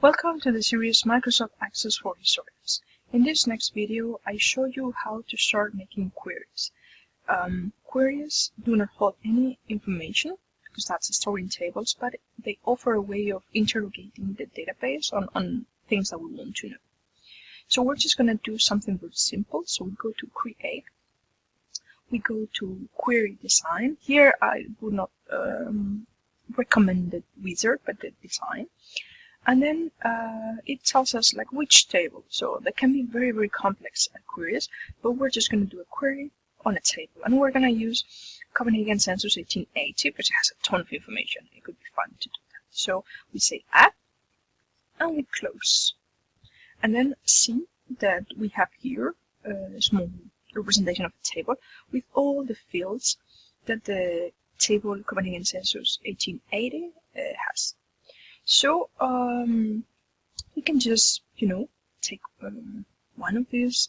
Welcome to the series Microsoft Access for Historians. In this next video, I show you how to start making queries. Queries do not hold any information because that's stored in tables, but they offer a way of interrogating the database on things that we want to know. So we're just going to do something very simple. So we go to Create. We go to Query Design. Here I would not recommend the wizard, but the design. And then it tells us like which table. So they can be very, very complex queries, but we're just going to do a query on a table. And we're going to use Copenhagen Census 1880 because it has a ton of information. It could be fun to do that. So we say add and we close. And then see that we have here a small representation of a table with all the fields that the table Copenhagen Census 1880 has. So we can just, take one of these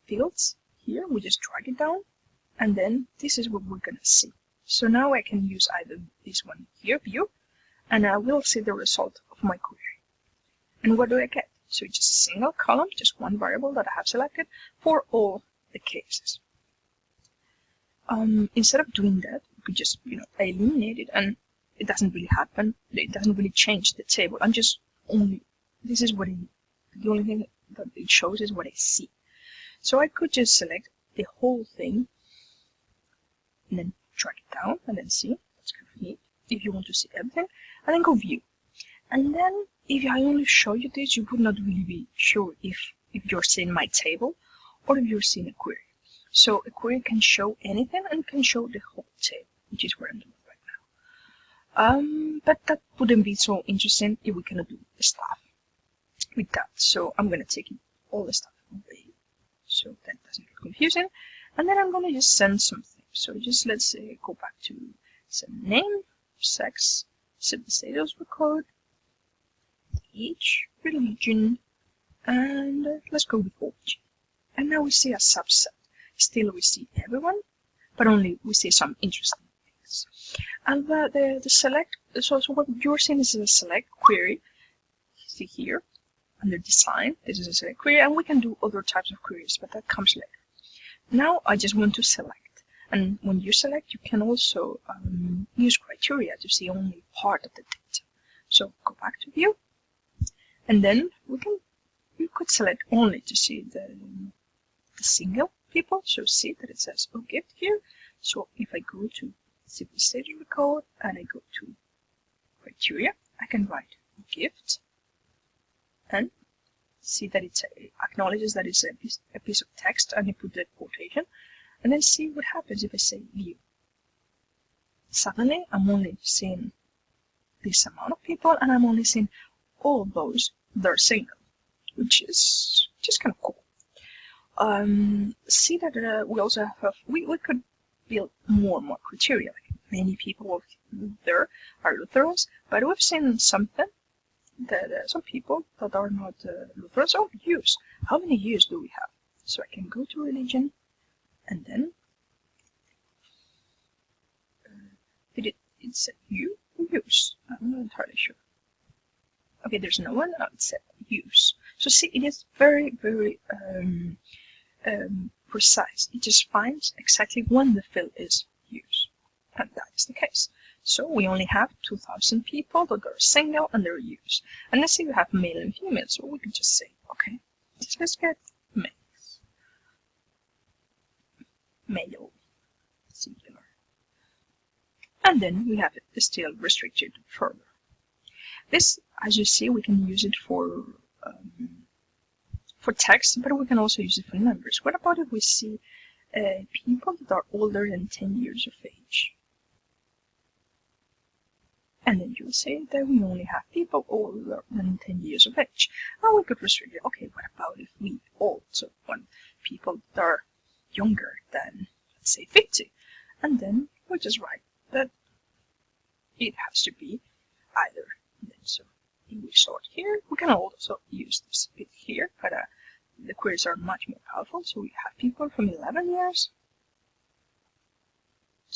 fields here. We just drag it down, and then this is what we're gonna see. So now I can use either this one here, view, and I will see the result of my query. And what do I get? So just a single column, just one variable that I have selected for all the cases. Instead of doing that, we could just, eliminate it, and it doesn't really happen. It doesn't really change the table. This is what the only thing that it shows is what I see. So I could just select the whole thing and then drag it down and then see. That's kind of neat if you want to see everything. And then go view. And then if I only show you this, you would not really be sure if you're seeing my table or if you're seeing a query. So a query can show anything and can show the whole table, which is what I'm doing right now. But that wouldn't be so interesting if we cannot do stuff with that. So I'm going to take all the stuff away so that doesn't get confusing. And then I'm going to just send something. So just let's say go back to send name, sex, set the status record, age, religion, and let's go with origin. And now we see a subset. Still we see everyone, but only we see some interesting things. And the select, so what you're seeing is a select query. See here, under design, this is a select query, and we can do other types of queries, but that comes later. Now I just want to select. And when you select, you can also use criteria to see only part of the data. So go back to view, and then you could select only to see the single people. So see that it says "oh gift" here. So if I go to civil status record and I go to criteria, I can write gift and see that it acknowledges that it's a piece of text, and I put the quotation, and then see what happens if I say view. Suddenly I'm only seeing this amount of people, and I'm only seeing all those that are single, which is just kind of cool. See that we also have, we could build more and more criteria. Like many people there are Lutherans, but we've seen something that some people that are not Lutherans don't use. How many use do we have? So I can go to religion, and then did it said you or use? I'm not entirely sure. Okay, there's no one. It said use. So see, it is very, very precise. It just finds exactly when the field is used, and that is the case. So we only have 2,000 people that are single and they're used. And let's say we have male and female, so we could just say, okay, let's get males. Male, singular. And then we have it still restricted further. This, as you see, we can use it for text, but we can also use it for numbers. What about if we see people that are older than 10 years of age? And then you'll say that we only have people older than 10 years of age. And we could restrict it. Okay, what about if we also want people that are younger than, let's say, 50? And then we just write that it has to be either. And then so if we sort here, we can also use this bit here, but the queries are much more powerful. So we have people from 11 years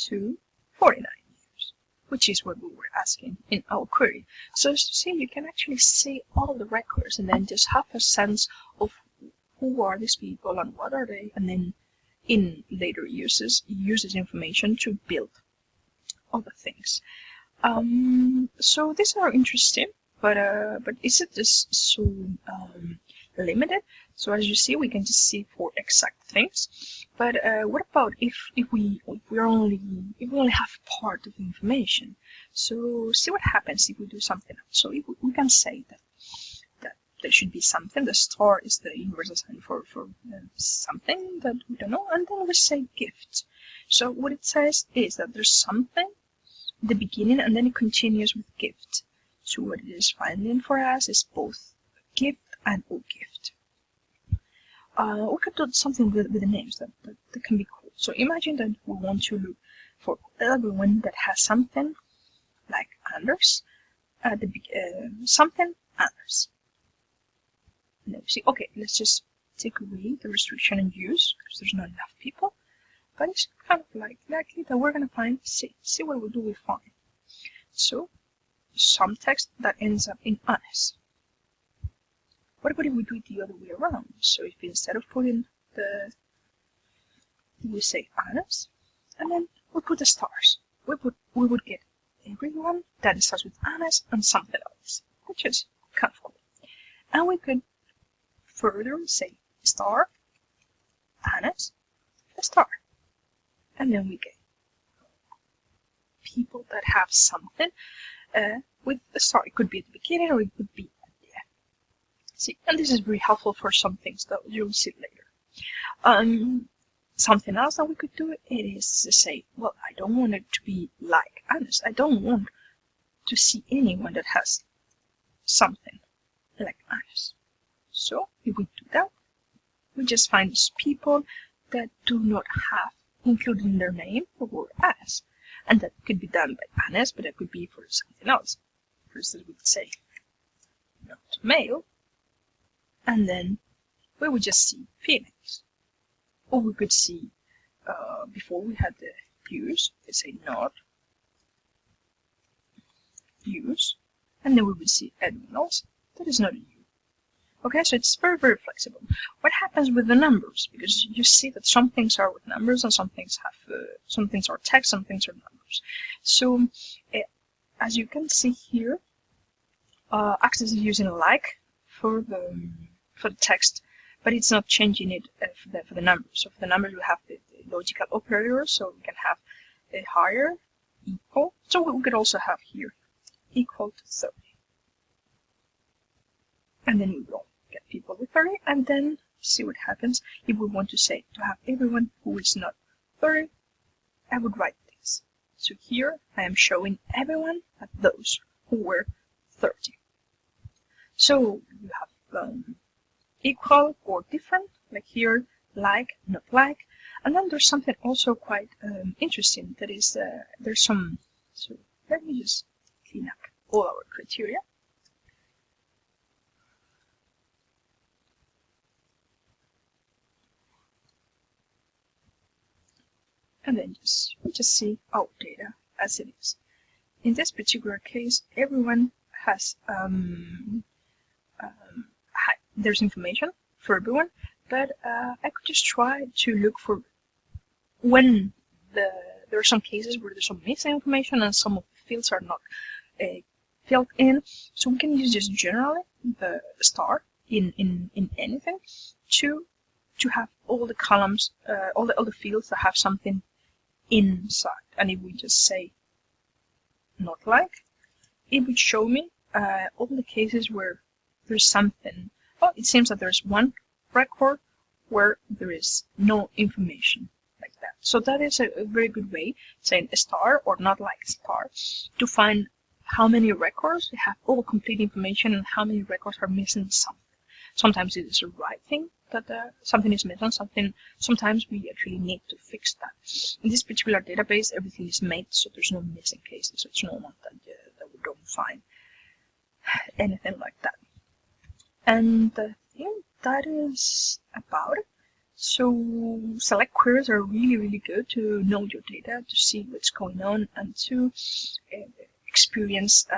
to 49 years. which is what we were asking in our query. So as you see, you can actually see all the records and then just have a sense of who are these people and what are they, and then in later uses, uses information to build other things. So these are interesting, but is it just so limited? So as you see, we can just see for exact things. But what about if we only have part of the information? So see what happens if we do something else. So if we can say that there should be something. The star is the universal sign for something that we don't know, and then we say gift. So what it says is that there's something at the beginning, and then it continues with gift. So what it is finding for us is both gift and o gift. We could do something with the names that can be cool. So imagine that we want to look for everyone that has something like Anders at the something Anders. And then we see, okay, let's just take away the restriction and use because there's not enough people. But it's kind of like likely that we're gonna find see what we do we find. So some text that ends up in honest. What about if we do it the other way around? So if instead of putting we say honest, and then we put the stars. We would get everyone that starts with honest and something else, which is kind of cool. And we could further say star, honest, a star. And then we get people that have something with a star. It could be at the beginning or it could be at the end. See, and this is very helpful for some things that you'll see later. Something else that we could do is to say, well, I don't want it to be like honest. I don't want to see anyone that has something like honest. So if we do that, we just find these people that do not have included in their name the word as. And that could be done by honest, but that could be for something else. For instance, we could say not male, and then we would just see females. Or we could see, before we had the use, we say not use, and then we would see anyone else that is not a you. Okay, so it's very, very flexible. What happens with the numbers? Because you see that some things are with numbers and some things have, some things are text, some things are numbers. So, as you can see here, Access is using like for the text, but it's not changing it for the numbers. So for the numbers, we have the logical operator, so we can have a higher, equal. So we could also have here equal to 30. And then we will get people with 30, and then see what happens if we want to say to have everyone who is not 30. I would write this. So here I am showing everyone at those who were 30. So you have equal or different, like here, like, not like. And then there's something also quite interesting, that is, there's some, so let me just clean up all our criteria. And then we just see our data as it is. In this particular case, everyone has there's information for everyone, but I could just try to look for when there are some cases where there's some missing information and some of the fields are not filled in. So we can use just generally the star in anything to have all the columns, all the fields that have something inside. And if we just say not like, it would show me all the cases where there's something. Oh, it seems that there's one record where there is no information like that. So that is a very good way, saying a star or not like a star, to find how many records have all complete information and how many records are missing something. Sometimes it is the right thing that something is missing, sometimes we actually need to fix that. In this particular database, everything is made so there's no missing cases, so it's normal that we don't find anything like that. And I think that is about it. So select queries are really, really good to know your data, to see what's going on, and to experience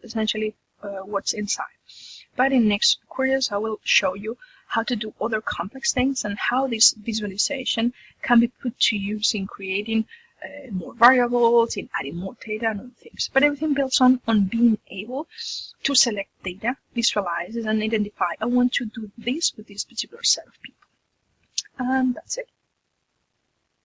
essentially what's inside. But in next queries, I will show you how to do other complex things and how this visualization can be put to use in creating more variables, in adding more data and other things. But everything builds on being able to select data, visualize it, and identify, I want to do this with this particular set of people. And that's it.